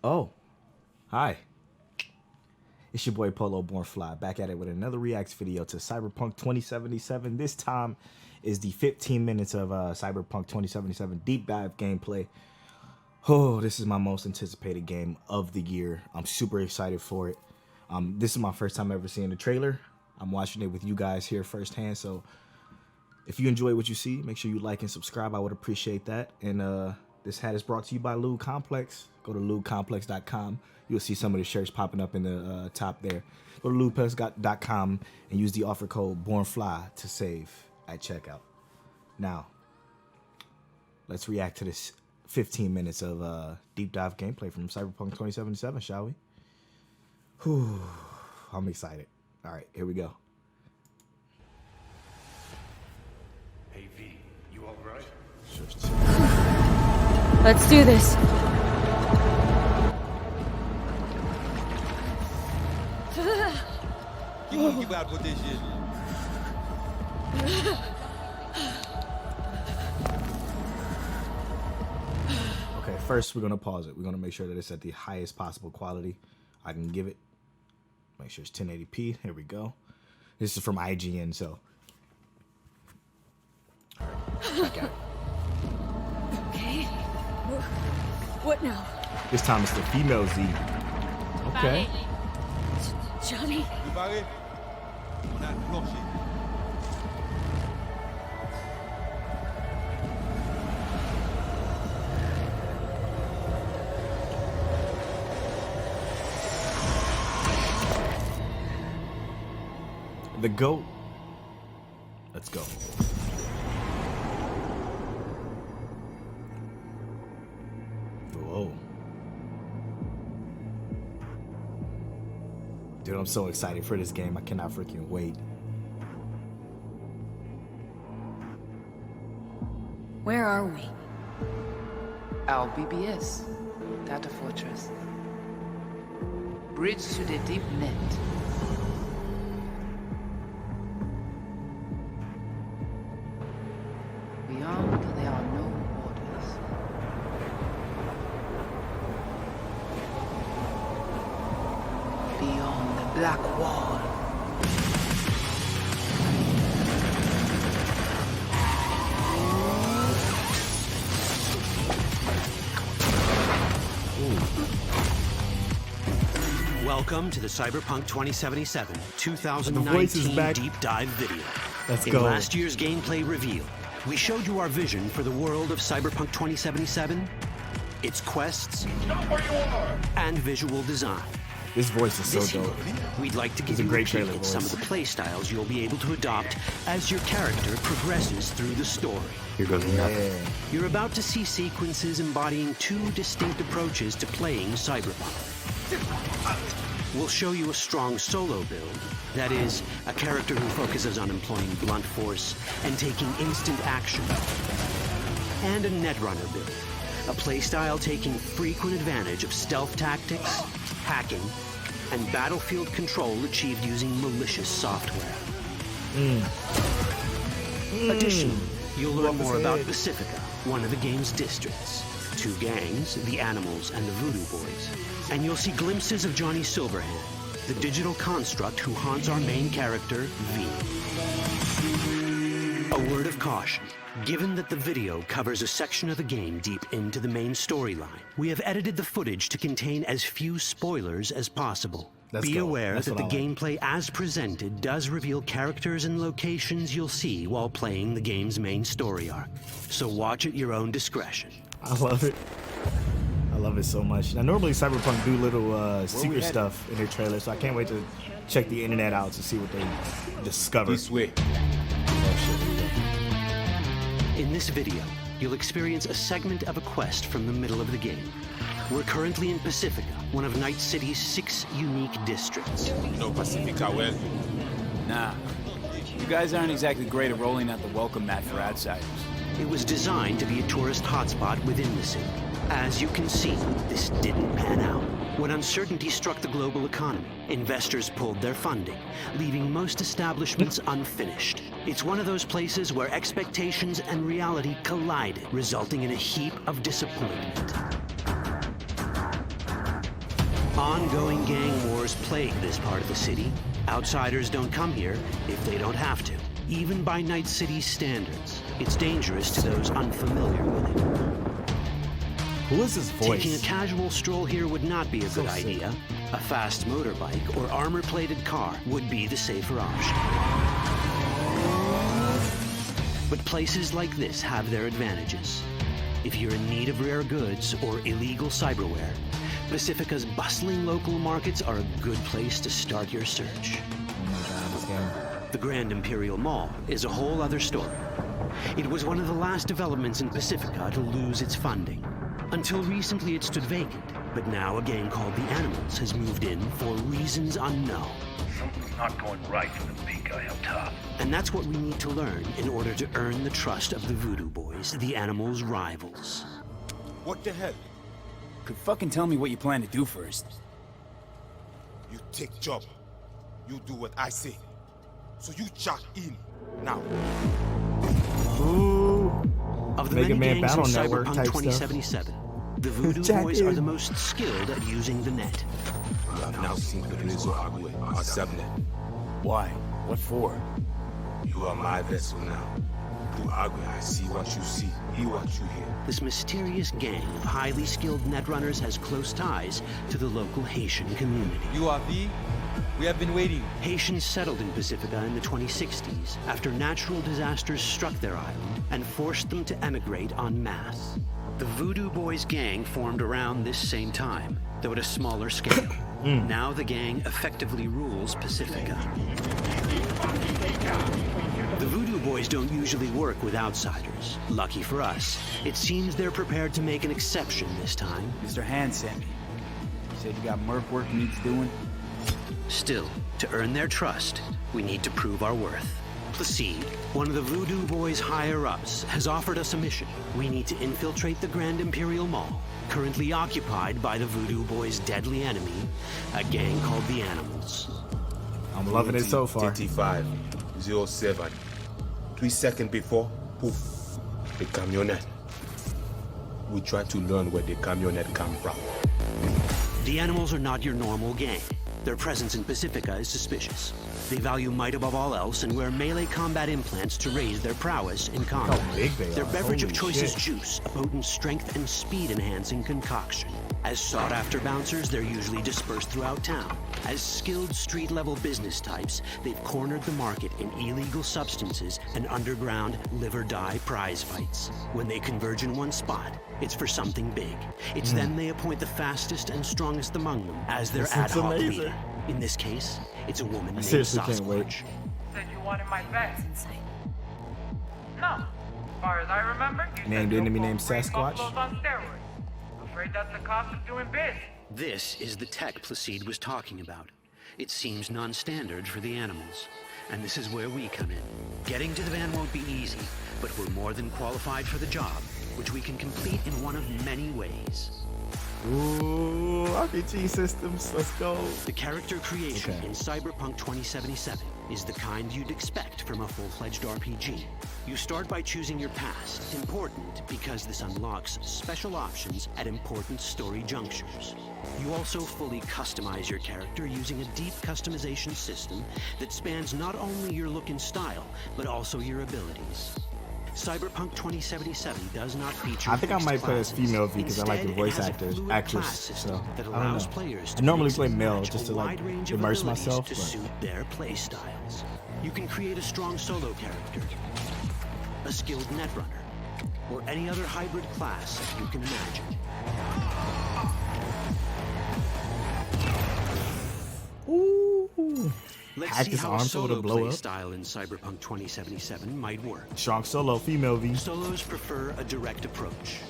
Oh, hi. It's your boy Polow Born Fly, back at it with another reacts video to Cyberpunk 2077. This time is the 15 minutes of Cyberpunk 2077 deep dive gameplay. Oh, this is my most anticipated game of the year. I'm super excited for it. This is my first time ever seeing the trailer. I'm watching it with you guys here firsthand, so if you enjoy what you see, make sure you like and subscribe. I would appreciate that. And this hat is brought to you by Lube Complex. Go to lubecomplex.com. You'll see some of the shirts popping up in the top there. Go to lubecomplex.com and use the offer code BORNFLY to save at checkout. Now, let's react to this 15 minutes of deep dive gameplay from Cyberpunk 2077, shall we? Whew, I'm excited. All right, here we go. Hey V, you all right? Sure. Let's do this. Give out what this is. Okay, first we're gonna pause it. We're gonna make sure that it's at the highest possible quality I can give it. Make sure it's 1080p. Here we go. This is from IGN, so. All right, I got it. Okay. What now? This time it's the female Z. Okay. Johnny? Vous parlez? On a planché. The GOAT. Let's go. Whoa. Dude, I'm so excited for this game. I cannot freaking wait. Where are we? Our BBS, Data Fortress. Bridge to the deep net. Beyond, there are no borders. Beyond the black wall. Welcome to the Cyberpunk 2077 The voice is 2019 back. deep dive video. Let's In go. last year's gameplay reveal, we showed you our vision for the world of Cyberpunk 2077, its quests, and visual design. This voice is so This year, dope. we'd like to It's give a you great a trailer peek at some of voice. the play styles you'll be able to adopt as your character progresses through the story. Here goes nothing. Yeah. You're about to see sequences embodying two distinct approaches to playing Cyberpunk. We'll show you a strong solo build, that is, a character who focuses on employing blunt force and taking instant action, and a netrunner build, a playstyle taking frequent advantage of stealth tactics, hacking, and battlefield control achieved using malicious software. Additionally, you'll learn more about Pacifica, one of the game's districts, two gangs, the Animals and the Voodoo Boys, and you'll see glimpses of Johnny Silverhand, the digital construct who haunts our main character, V. A word of caution. Given that the video covers a section of the game deep into the main storyline, we have edited the footage to contain as few spoilers as possible. Let's Be go. aware That's that the what I like. gameplay as presented does reveal characters and locations you'll see while playing the game's main story arc. So watch at your own discretion. I love it. I love it so much. Now, normally Cyberpunk do little secret headed? stuff in their trailers, so I can't wait to check the internet out to see what they discover. This way. In this video, you'll experience a segment of a quest from the middle of the game. We're currently in Pacifica, one of Night City's 6 unique districts. You know Pacifica well. Nah. You guys aren't exactly great at rolling out the welcome mat for outsiders. It was designed to be a tourist hotspot within the city. As you can see, this didn't pan out. When uncertainty struck the global economy, investors pulled their funding, leaving most establishments unfinished. It's one of those places where expectations and reality collided, resulting in a heap of disappointment. Ongoing gang wars plague this part of the city. Outsiders don't come here if they don't have to. Even by Night City's standards, it's dangerous to those unfamiliar with it. Who is this voice? Taking a casual stroll here would not be a So good sick. idea. A fast motorbike or armor-plated car would be the safer option. But places like this have their advantages. If you're in need of rare goods or illegal cyberware, Pacifica's bustling local markets are a good place to start your search. Oh my god, this game. The Grand Imperial Mall is a whole other story. It was one of the last developments in Pacifica to lose its funding. Until recently it stood vacant, but now a gang called the Animals has moved in for reasons unknown. Something's not going right for the big guy up top. And that's what we need to learn in order to earn the trust of the Voodoo Boys, the Animals' rivals. What the hell? Could fucking tell me what you plan to do first. You take job. You do what I say. So you jack in now. Ooh. Of the Mega many Man gangs in Battle Network Cyberpunk type 2077, the Voodoo Jack Boys are in. the most skilled at using the net. You have now seen the Rezo Agwe, our subnet. Why? What for? You are my vessel now. Through Agwe, I see what you see, hear what you hear. This mysterious gang of highly skilled netrunners has close ties to the local Haitian community. You are V. We have been waiting. Haitians settled in Pacifica in the 2060s after natural disasters struck their island and forced them to emigrate en masse. The Voodoo Boys gang formed around this same time, though at a smaller scale. Now the gang effectively rules Pacifica. The Voodoo Boys don't usually work with outsiders. Lucky for us, it seems they're prepared to make an exception this time. Mr. Hand sent me. Said you got merc work needs doing. Still, to earn their trust, we need to prove our worth. Placide, one of the Voodoo Boys' higher-ups, has offered us a mission. We need to infiltrate the Grand Imperial Mall, currently occupied by the Voodoo Boys' deadly enemy, a gang called the Animals. I'm loving it so far. 3507. 3 seconds before, poof, the camionette. We try to learn where the camionette come from. The Animals are not your normal gang. Their presence in Pacifica is suspicious. They value might above all else and wear melee combat implants to raise their prowess in combat. How big they Their are. beverage of Holy choice is shit. juice, a potent strength and speed-enhancing concoction. As sought-after bouncers, they're usually dispersed throughout town. As skilled street-level business types, they've cornered the market in illegal substances and underground live-or-die prize fights. When they converge in one spot, it's for something big. It's then they appoint the fastest and strongest among them as their This ad looks hoc amazing. leader. In this case, it's a woman named seriously can't wait. Sasquatch. Said you wanted my vet. No. As far as I remember, you Named said enemy you'll named pull free Sasquatch? buffaloes on steroids. Afraid that's the cost of doing biz. This is the tech Placide was talking about. It seems non-standard for the Animals. And this is where we come in. Getting to the van won't be easy, but we're more than qualified for the job, which we can complete in one of many ways. Ooh, RPG systems. Let's go. The character creation Okay. in Cyberpunk 2077 is the kind you'd expect from a full-fledged RPG. You start by choosing your past, important because this unlocks special options at important story junctures. You also fully customize your character using a deep customization system that spans not only your look and style, but also your abilities. Cyberpunk 2077 does not feature I think I fixed might play as classes. female V because I like the Instead, voice it has a actors, fluid actress. class system So that I don't allows know. players I to normally mix play and male match just a to like wide range of immerse abilities myself. to But suit their play styles. You can create a strong solo character, a skilled netrunner, or any other hybrid class you can imagine. ooh, Let's hack see his how a arm so solo it'll blow play up. style in Cyberpunk 2077 might work. Strong solo, female V. Solos prefer a direct approach.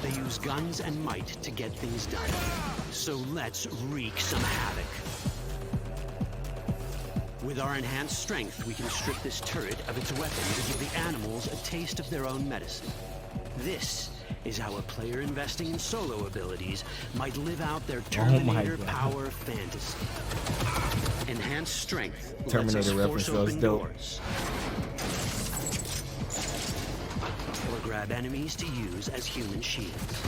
They use guns and might to get things done. So let's wreak some havoc. With our enhanced strength, we can strip this turret of its weapon to give the Animals a taste of their own medicine. This is how a player investing in solo abilities might live out their Terminator God. power fantasy. Enhanced strength lets Terminator us reference, force that was open dope. doors. Or grab enemies to use as human shields.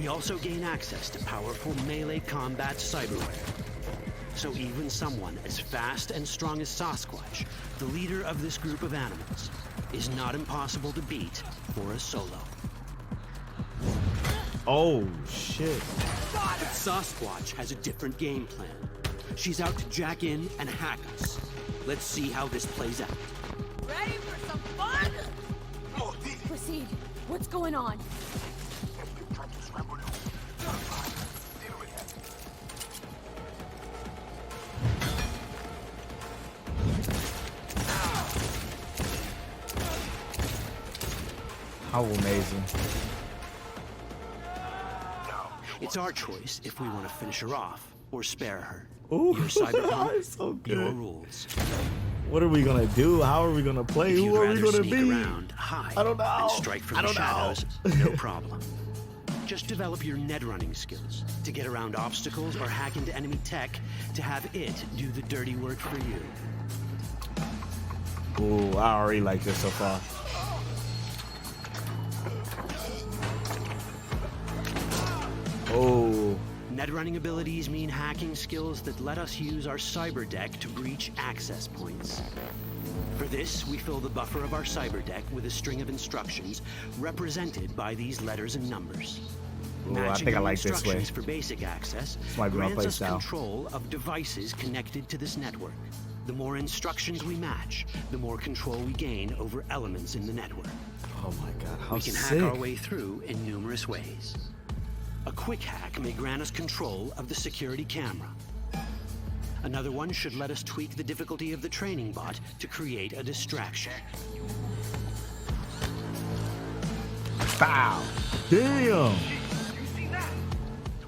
We also gain access to powerful melee combat cyberware. So even someone as fast and strong as Sasquatch, the leader of this group of animals, is not impossible to beat for a solo. Oh, shit. But Sasquatch has a different game plan. She's out to jack in and hack us. Let's see how this plays out. Ready for some fun? Proceed. What's going on? How amazing. It's our choice if we want to finish her off or spare her. Ooh, Your Cyberpunk, it's so good. your rules. What are we gonna do? How are we gonna play? If Who you'd are we rather gonna sneak be? around, hide, I don't know. and strike from I the don't know. shadows, no problem. Just develop your net running skills to get around obstacles or hack into enemy tech to have it do the dirty work for you. Ooh, I already like this so far. Oh. Net running abilities mean hacking skills that let us use our cyber deck to breach access points. For this, we fill the buffer of our cyber deck with a string of instructions represented by these letters and numbers. Ooh, I think I like this way. Instructions for basic access might be my grants us playstyle. control of devices connected to this network. The more instructions we match, the more control we gain over elements in the network. Oh my god, how We can sick. hack our way through in numerous ways. A quick hack may grant us control of the security camera. Another one should let us tweak the difficulty of the training bot to create a distraction. Pow. Damn.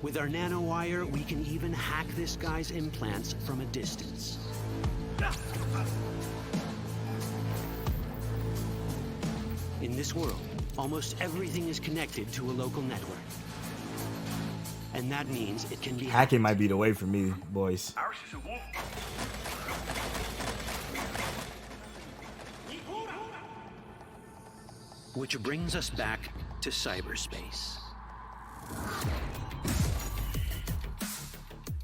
With our nanowire, we can even hack this guy's implants from a distance. In this world, almost everything is connected to a local network. And that means it can be Hacking might be the way for me, boys. Ours is a wolf. Which brings us back to cyberspace.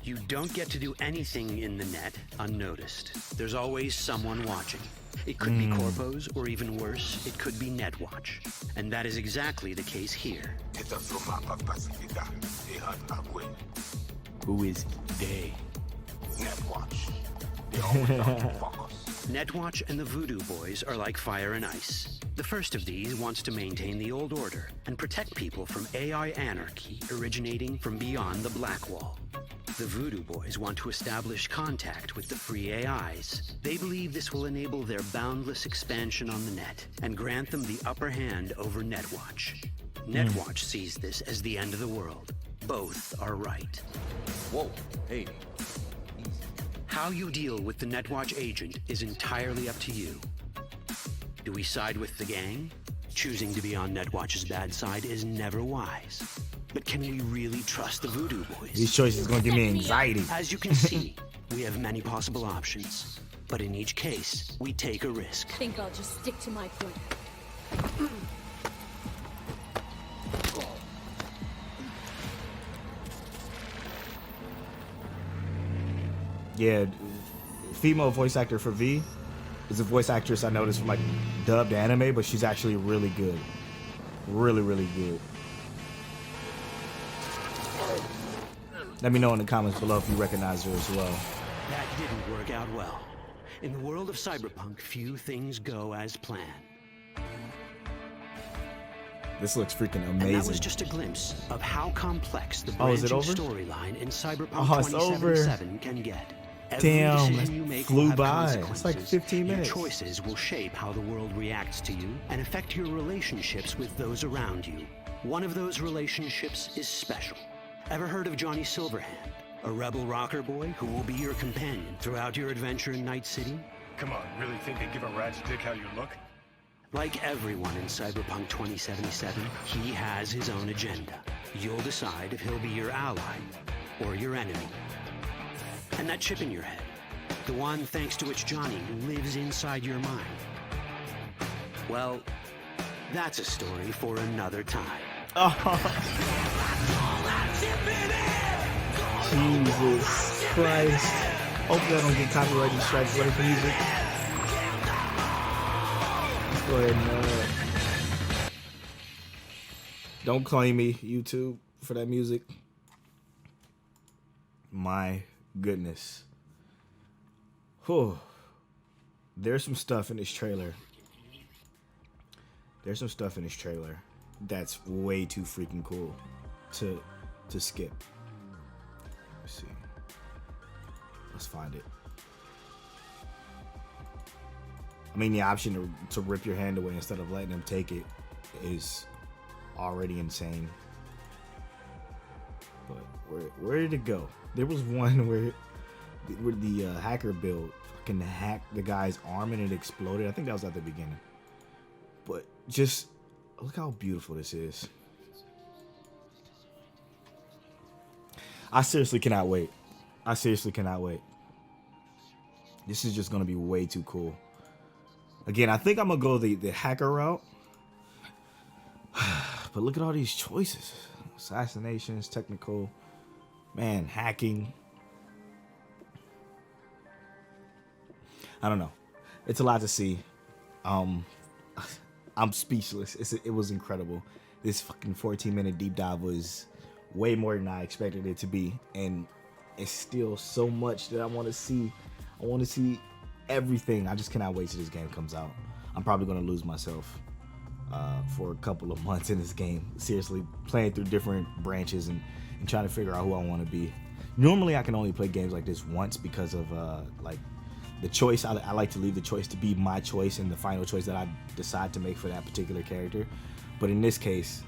You don't get to do anything in the net unnoticed. There's always someone watching. It could be corpos, or even worse, it could be Netwatch. And that is exactly the case here. Who is they? Netwatch and the Voodoo Boys are like fire and ice. The first of these wants to maintain the old order and protect people from AI anarchy originating from beyond the Black Wall. The Voodoo Boys want to establish contact with the free AIs. They believe this will enable their boundless expansion on the net and grant them the upper hand over Netwatch. Netwatch sees this as the end of the world. Both are right. Whoa, hey. How you deal with the Netwatch agent is entirely up to you. Do we side with the gang? Choosing to be on Netwatch's bad side is never wise. But can we really trust the Voodoo Boys? These choices gonna give me anxiety. As you can see, we have many possible options. But in each case, we take a risk. I think I'll just stick to my point. Yeah, female voice actor for V is a voice actress I noticed from like dubbed anime, but she's actually really good. Really, really good. Let me know in the comments below if you recognize her as well. That didn't work out well. In the world of Cyberpunk, few things go as planned. This looks freaking And that was amazing. just a glimpse of how complex the Oh, is it branching over? storyline in Cyberpunk Oh, it's over. 2077 can get. Every Damn, decision you make flew will have by. It's like consequences. 15 minutes. Your choices will shape how the world reacts to you and affect your relationships with those around you. One of those relationships is special. Ever heard of Johnny Silverhand, a rebel rocker boy who will be your companion throughout your adventure in Night City? Come on, really think they give a rat's dick how you look? Like everyone in Cyberpunk 2077, he has his own agenda. You'll decide if he'll be your ally or your enemy. And that chip in your head, the one thanks to which Johnny lives inside your mind. Well, that's a story for another time. Jesus Christ. Hopefully I don't get copyrighted strikes for the music. Let's go ahead and don't claim me, YouTube, for that music. My goodness. Whew. There's some stuff in this trailer. That's way too freaking cool to skip. Let's see. Let's find it. I mean, the option to rip your hand away instead of letting them take it is already insane. But where did it go? There was one where the hacker build fucking hacked the guy's arm and it exploded. I think that was at the beginning. But just look how beautiful this is. I seriously cannot wait. This is just gonna be way too cool. Again, I think I'm gonna go the hacker route. But look at all these choices. Assassinations, technical, man, hacking. I don't know. It's a lot to see. I'm speechless. It was incredible. This fucking 14-minute deep dive was way more than I expected it to be. And it's still so much that I want to see. I want to see everything. I just cannot wait till this game comes out. I'm probably going to lose myself for a couple of months in this game. Seriously, playing through different branches and trying to figure out who I want to be. Normally, I can only play games like this once because of like the choice. I like to leave the choice to be my choice and the final choice that I decide to make for that particular character. But in this case,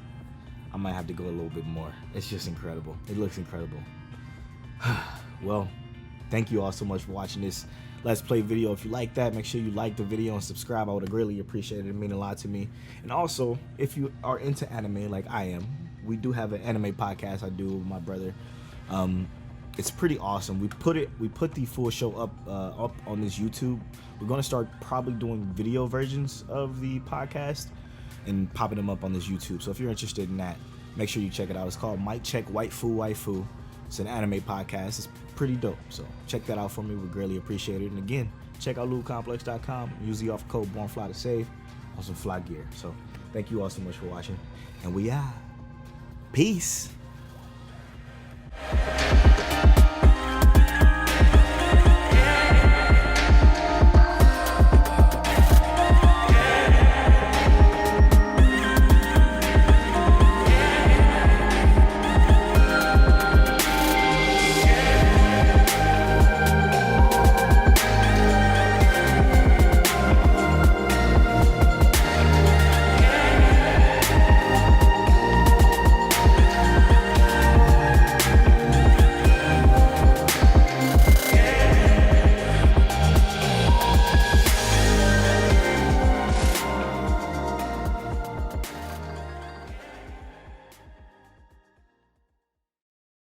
I might have to go a little bit more. It's just incredible. It looks incredible. Well, thank you all so much for watching this Let's Play video. If you like that, make sure you like the video and subscribe. I would greatly appreciate it. It means a lot to me. And also, if you are into anime like I am, we do have an anime podcast I do with my brother. It's pretty awesome. We put the full show up on this YouTube. We're gonna start probably doing video versions of the podcast and popping them up on this YouTube. So if you're interested in that, make sure you check it out. It's called Mic Check Waifu Waifu. It's an anime podcast. It's pretty dope. So check that out for me. We greatly appreciate it. And again, check out lootcomplex.com. Use the offer code BORNFLY to save on some fly gear. So thank you all so much for watching. And we are. Peace.